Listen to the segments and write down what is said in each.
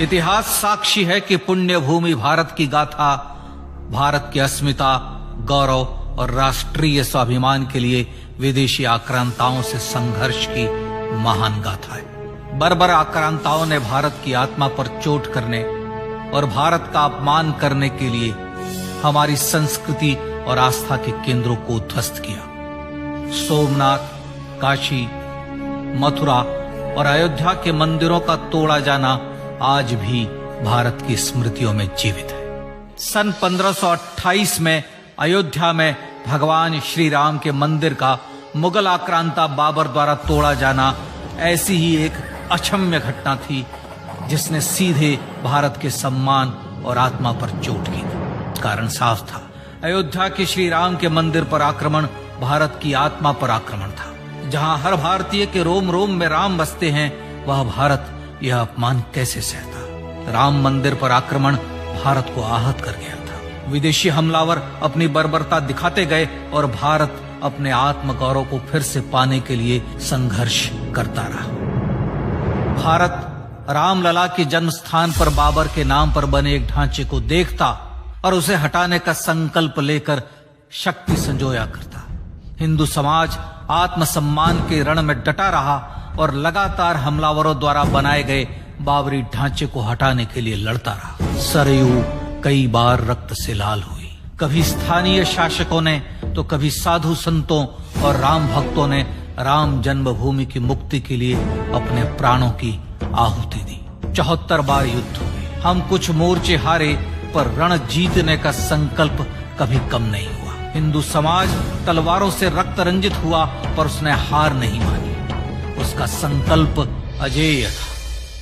इतिहास साक्षी है कि पुण्य भूमि भारत की गाथा भारत की अस्मिता, गौरव और राष्ट्रीय स्वाभिमान के लिए विदेशी आक्रांताओं से संघर्ष की महान गाथा है। बर्बर आक्रांताओं ने भारत की आत्मा पर चोट करने और भारत का अपमान करने के लिए हमारी संस्कृति और आस्था के केंद्रों को ध्वस्त किया। सोमनाथ, काशी, मथुरा और अयोध्या के मंदिरों का तोड़ा जाना आज भी भारत की स्मृतियों में जीवित है। सन 1528 में अयोध्या में भगवान श्री राम के मंदिर का मुगल आक्रांता बाबर द्वारा तोड़ा जाना ऐसी ही एक अक्षम्य घटना थी जिसने सीधे भारत के सम्मान और आत्मा पर चोट की। कारण साफ था, अयोध्या के श्री राम के मंदिर पर आक्रमण भारत की आत्मा पर आक्रमण था। जहां हर भारतीय के रोम रोम में राम बसते हैं, वह भारत यह अपमान कैसे सहता। राम मंदिर पर आक्रमण भारत को आहत कर गया था। विदेशी हमलावर अपनी बर्बरता दिखाते गए और भारत अपने आत्म गौरव को फिर से पाने के लिए संघर्ष करता रहा। भारत रामलला के जन्म स्थान पर बाबर के नाम पर बने एक ढांचे को देखता और उसे हटाने का संकल्प लेकर शक्ति संजोया करता। हिंदू समाज आत्मसम्मान के रण में डटा रहा और लगातार हमलावरों द्वारा बनाए गए बाबरी ढांचे को हटाने के लिए लड़ता रहा। सरयू कई बार रक्त से लाल हुई। कभी स्थानीय शासकों ने तो कभी साधु संतों और राम भक्तों ने राम जन्मभूमि की मुक्ति के लिए अपने प्राणों की आहुति दी। 74 बार युद्ध हुए। हम कुछ मोर्चे हारे, पर रण जीतने का संकल्प कभी कम नहीं हुआ। हिंदू समाज तलवारों से रक्त रंजित हुआ, पर उसने हार नहीं मानी। उसका संकल्प अजेय था।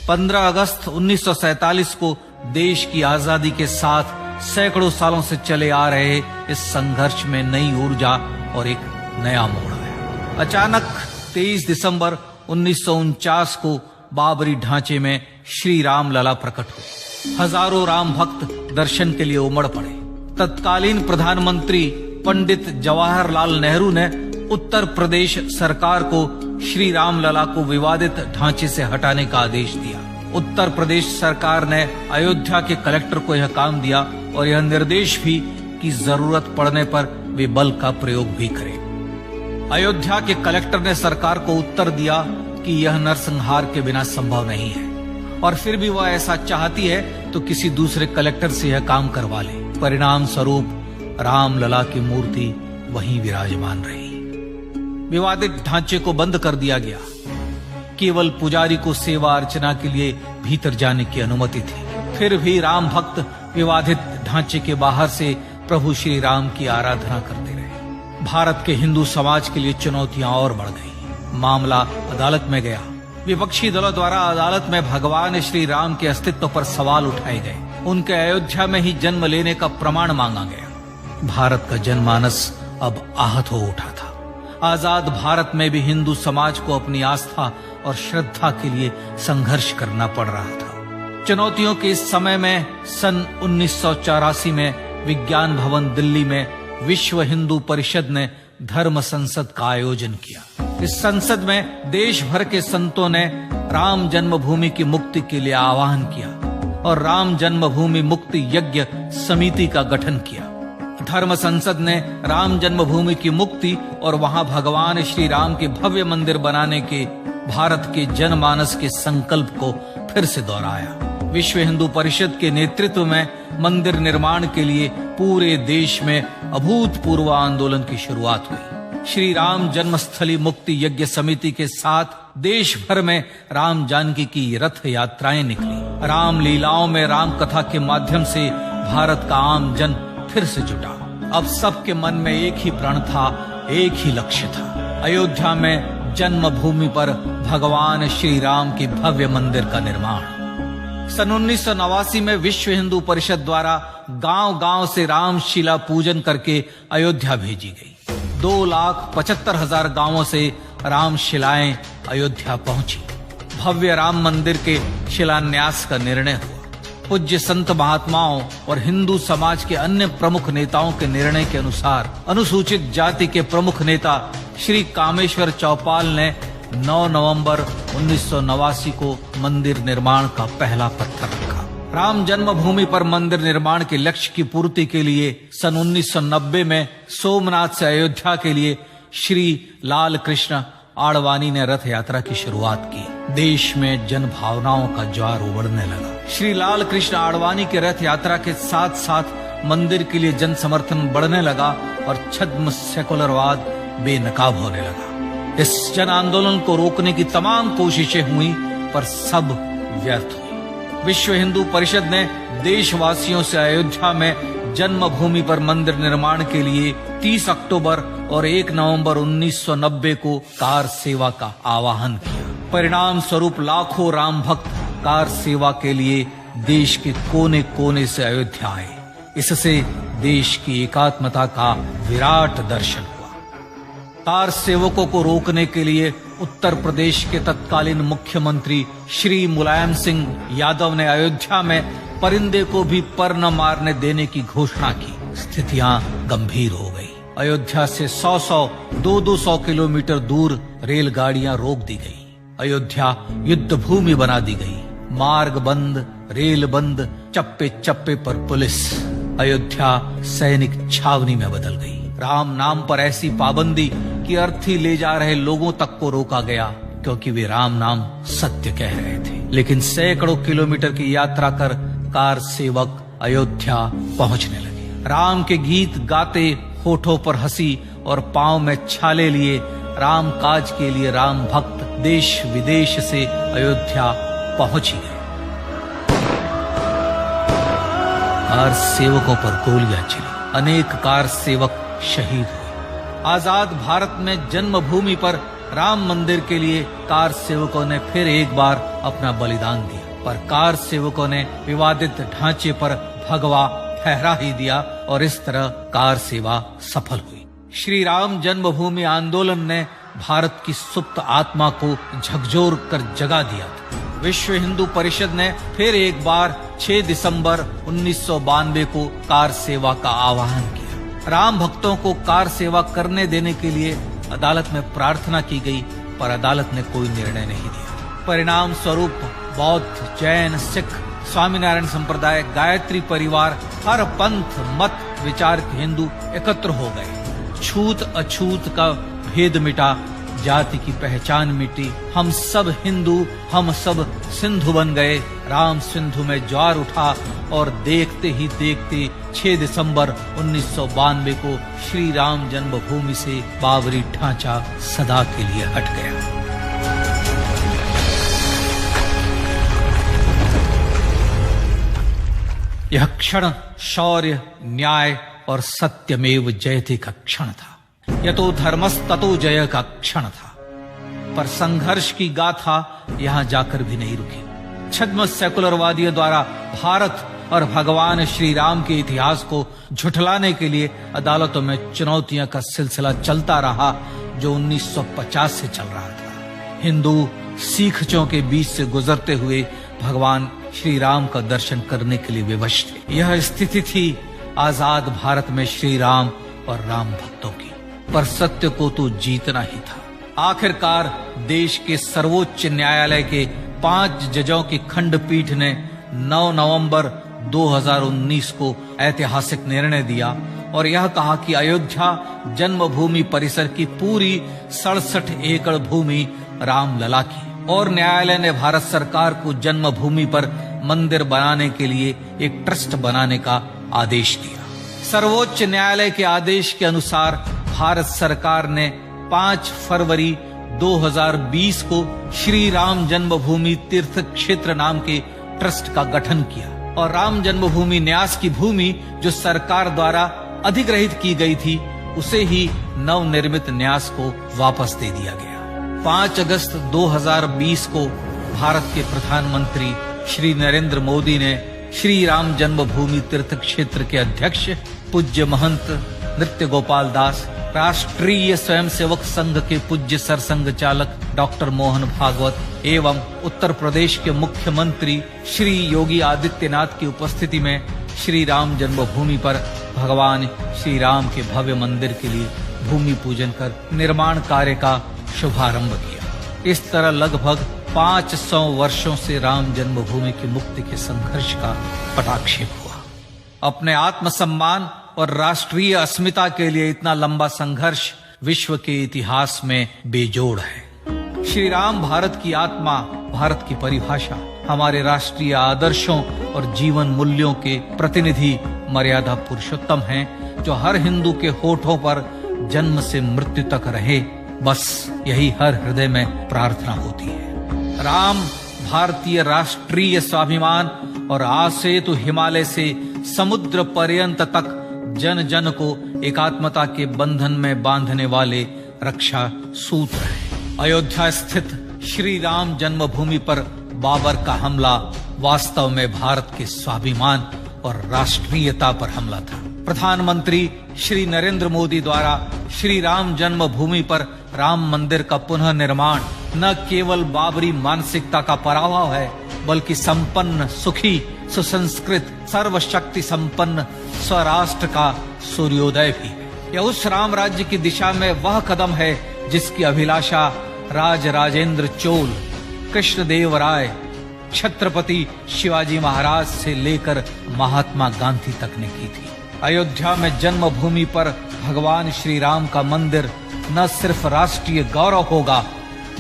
15 अगस्त 1947 को देश की आजादी के साथ सैकड़ों सालों से चले आ रहे इस संघर्ष में नई ऊर्जा और एक नया मोड़ आया। अचानक 23 दिसंबर 1949 को बाबरी ढांचे में श्री राम लला प्रकट हुए। हजारों राम भक्त दर्शन के लिए उमड़ पड़े। तत्कालीन प्रधानमंत्री पंडित जवाहरलाल नेहरू ने उत्तर प्रदेश सरकार को श्री राम लला को विवादित ढांचे से हटाने का आदेश दिया। उत्तर प्रदेश सरकार ने अयोध्या के कलेक्टर को यह काम दिया और यह निर्देश भी कि जरूरत पड़ने पर वे बल का प्रयोग भी करें। अयोध्या के कलेक्टर ने सरकार को उत्तर दिया कि यह नरसंहार के बिना संभव नहीं है और फिर भी वह ऐसा चाहती है तो किसी दूसरे कलेक्टर से यह काम करवा ले। परिणाम स्वरूप रामलला की मूर्ति वहीं विराजमान रही। विवादित ढांचे को बंद कर दिया गया। केवल पुजारी को सेवा अर्चना के लिए भीतर जाने की अनुमति थी। फिर भी राम भक्त विवादित ढांचे के बाहर से प्रभु श्री राम की आराधना करते रहे। भारत के हिंदू समाज के लिए चुनौतियां और बढ़ गई। मामला अदालत में गया। विपक्षी दलों द्वारा अदालत में भगवान श्री राम के अस्तित्व पर सवाल उठाए गए। उनके अयोध्या में ही जन्म लेने का प्रमाण मांगा गया। भारत का जनमानस अब आहत हो उठा था। आजाद भारत में भी हिंदू समाज को अपनी आस्था और श्रद्धा के लिए संघर्ष करना पड़ रहा था। चुनौतियों के इस समय में सन 1984 में विज्ञान भवन दिल्ली में विश्व हिंदू परिषद ने धर्म संसद का आयोजन किया। इस संसद में देश भर के संतों ने राम जन्मभूमि की मुक्ति के लिए आह्वान किया और राम जन्मभूमि मुक्ति यज्ञ समिति का गठन किया। धर्म संसद ने राम जन्मभूमि की मुक्ति और वहां भगवान श्री राम के भव्य मंदिर बनाने के भारत के जनमानस के संकल्प को फिर से दोहराया। विश्व हिंदू परिषद के नेतृत्व में मंदिर निर्माण के लिए पूरे देश में अभूतपूर्व आंदोलन की शुरुआत हुई। श्री राम जन्मस्थली मुक्ति यज्ञ समिति के साथ देश भर में राम जानकी की रथ यात्राएं निकली। राम लीलाओं में राम कथा के माध्यम से भारत का आम जन फिर से जुटा। अब सबके मन में एक ही प्रण था, एक ही लक्ष्य था। अयोध्या में जन्मभूमि पर भगवान श्री राम के भव्य मंदिर का निर्माण। सन 1989 में विश्व हिंदू परिषद द्वारा गांव-गांव से रामशिला पूजन करके अयोध्या भेजी गई। 2,75,000 गांवों से रामशिलाएं अयोध्या पहुंची। भव्य राम मंदिर के शिलान्यास का निर्णय हुआ। पूज्य संत महात्माओं और हिंदू समाज के अन्य प्रमुख नेताओं के निर्णय के अनुसार अनुसूचित जाति के प्रमुख नेता श्री कामेश्वर चौपाल ने 9 नवंबर 1989 को मंदिर निर्माण का पहला पत्थर रखा। राम जन्मभूमि पर मंदिर निर्माण के लक्ष्य की पूर्ति के लिए सन 1990 में सोमनाथ से अयोध्या के लिए श्री लाल कृष्ण आडवाणी ने रथ यात्रा की शुरुआत की। देश में जन भावनाओं का ज्वार उमड़ने लगा। श्री लाल कृष्ण आडवाणी के रथ यात्रा के साथ साथ मंदिर के लिए जन समर्थन बढ़ने लगा और छद्म सेकुलरवाद बेनकाब होने लगा। इस जन आंदोलन को रोकने की तमाम कोशिशें हुई पर सब व्यर्थ हुई। विश्व हिंदू परिषद ने देशवासियों से अयोध्या में जन्मभूमि पर मंदिर निर्माण के लिए 30 अक्टूबर और 1 नवंबर 1990 को कार सेवा का आह्वान किया। परिणाम स्वरूप लाखों राम भक्त कार सेवा के लिए देश के कोने कोने से अयोध्या आए। इससे देश की एकात्मता का विराट दर्शन हुआ। कार सेवकों को रोकने के लिए उत्तर प्रदेश के तत्कालीन मुख्यमंत्री श्री मुलायम सिंह यादव ने अयोध्या में परिंदे को भी पर न मारने देने की घोषणा की। स्थितियां गंभीर हो गई। अयोध्या से 200 किलोमीटर दूर रेलगाड़ियां रोक दी गई। अयोध्या युद्ध भूमि बना दी गई। मार्ग बंद, रेल बंद, चप्पे चप्पे पर पुलिस। अयोध्या सैनिक छावनी में बदल गई। राम नाम पर ऐसी पाबंदी कि अर्थी ले जा रहे लोगों तक को रोका गया क्योंकि वे राम नाम सत्य कह रहे थे। लेकिन सैकड़ों किलोमीटर की यात्रा कर कार सेवक अयोध्या पहुंचने लगे। राम के गीत गाते, होठों पर हंसी और पांव में छाले लिए राम काज के लिए राम भक्त देश विदेश से अयोध्या पहुंच ही गए। कार सेवकों पर गोलियां चली। अनेक कार सेवक शहीद हुए। आजाद भारत में जन्मभूमि पर राम मंदिर के लिए कार सेवकों ने फिर एक बार अपना बलिदान दिया, पर कार सेवकों ने विवादित ढांचे पर भगवा फहरा ही दिया और इस तरह कार सेवा सफल हुई। श्री राम जन्मभूमि आंदोलन ने भारत की सुप्त आत्मा को झकझोर कर जगा दिया था। विश्व हिंदू परिषद ने फिर एक बार 6 दिसंबर 1992 को कार सेवा का आह्वान किया। राम भक्तों को कार सेवा करने देने के लिए अदालत में प्रार्थना की गई, पर अदालत ने कोई निर्णय नहीं दिया। परिणाम स्वरूप बौद्ध, जैन, सिख, स्वामीनारायण संप्रदाय, गायत्री परिवार, हर पंथ मत विचार के हिंदू एकत्र हो गए। छूत अछूत का भेद मिटा, जाति की पहचान मिटी। हम सब हिंदू, हम सब सिंधु बन गए। राम सिंधु में ज्वार उठा और देखते ही देखते 6 दिसंबर 1992 को श्री राम जन्मभूमि से बाबरी ढांचा सदा के लिए हट गया। यह क्षण शौर्य, न्याय और सत्यमेव जयते का क्षण था। यतो धर्मस्ततो जय का क्षण था। पर संघर्ष की गाथा यहां जाकर भी नहीं रुकी। छद्म सेकुलरवादियों द्वारा भारत और भगवान श्री राम के इतिहास को झुठलाने के लिए अदालतों में चुनौतियों का सिलसिला चलता रहा, जो 1950 से चल रहा था। हिंदू सिखों के बीच से गुजरते हुए भगवान श्री राम का दर्शन करने के लिए विवश थे। यह स्थिति थी आजाद भारत में श्री राम और राम भक्तों की। पर सत्य को तो जीतना ही था। आखिरकार देश के सर्वोच्च न्यायालय के 5 जजों की खंडपीठ ने 9 नवंबर 2019 को ऐतिहासिक निर्णय दिया और यह कहा कि अयोध्या जन्मभूमि परिसर की पूरी 67 एकड़ भूमि रामलला की। और न्यायालय ने भारत सरकार को जन्मभूमि पर मंदिर बनाने के लिए एक ट्रस्ट बनाने का आदेश दिया। सर्वोच्च न्यायालय के आदेश के अनुसार भारत सरकार ने 5 फरवरी 2020 को श्री राम जन्मभूमि तीर्थ क्षेत्र नाम के ट्रस्ट का गठन किया और राम जन्मभूमि न्यास की भूमि जो सरकार द्वारा अधिग्रहित की गई थी, उसे ही नवनिर्मित न्यास को वापस दे दिया गया। 5 अगस्त 2020 को भारत के प्रधानमंत्री श्री नरेंद्र मोदी ने श्री राम जन्मभूमि तीर्थ क्षेत्र के अध्यक्ष पूज्य महंत नृत्य गोपाल दास, राष्ट्रीय स्वयंसेवक संघ के पूज्य सरसंघ चालक डॉक्टर मोहन भागवत एवं उत्तर प्रदेश के मुख्यमंत्री श्री योगी आदित्यनाथ की उपस्थिति में श्री राम जन्मभूमि पर भगवान श्री राम के भव्य मंदिर के लिए भूमि पूजन कर निर्माण कार्य का शुभारंभ किया। इस तरह लगभग 500 वर्षों से राम जन्मभूमि की मुक्ति के संघर्ष का पटाक्षेप हुआ। अपने आत्मसम्मान और राष्ट्रीय अस्मिता के लिए इतना लंबा संघर्ष विश्व के इतिहास में बेजोड़ है। श्री राम भारत की आत्मा, भारत की परिभाषा, हमारे राष्ट्रीय आदर्शों और जीवन मूल्यों के प्रतिनिधि मर्यादा पुरुषोत्तम हैं, जो हर हिंदू के होठों पर जन्म से मृत्यु तक रहे। बस यही हर हृदय में प्रार्थना होती है। राम भारतीय राष्ट्रीय स्वाभिमान और आसेतु हिमालय से समुद्र पर्यंत तक जन जन को एकात्मता के बंधन में बांधने वाले रक्षा सूत्र है। अयोध्या स्थित श्री राम जन्मभूमि पर बाबर का हमला वास्तव में भारत के स्वाभिमान और राष्ट्रीयता पर हमला था। प्रधानमंत्री श्री नरेंद्र मोदी द्वारा श्री राम जन्मभूमि पर राम मंदिर का पुनः निर्माण न केवल बाबरी मानसिकता का पराभव है, बल्कि संपन्न, सुखी, सुसंस्कृत, सर्वशक्ति संपन्न स्वराष्ट्र का सूर्योदय भी है। यह उस राम राज्य की दिशा में वह कदम है जिसकी अभिलाषा राज राजेंद्र चोल, कृष्णदेव राय, छत्रपति शिवाजी महाराज से लेकर महात्मा गांधी तक ने की थी। अयोध्या में जन्मभूमि पर भगवान श्री राम का मंदिर न सिर्फ राष्ट्रीय गौरव होगा,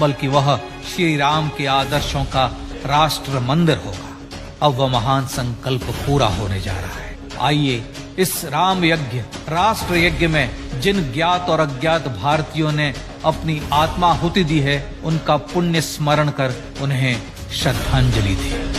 बल्कि वह श्री राम के आदर्शों का राष्ट्र मंदिर होगा। अब वह महान संकल्प पूरा होने जा रहा है। आइए इस राम यज्ञ, राष्ट्र यज्ञ में जिन ज्ञात और अज्ञात भारतीयों ने अपनी आत्माहुति दी है, उनका पुण्य स्मरण कर उन्हें श्रद्धांजलि दें।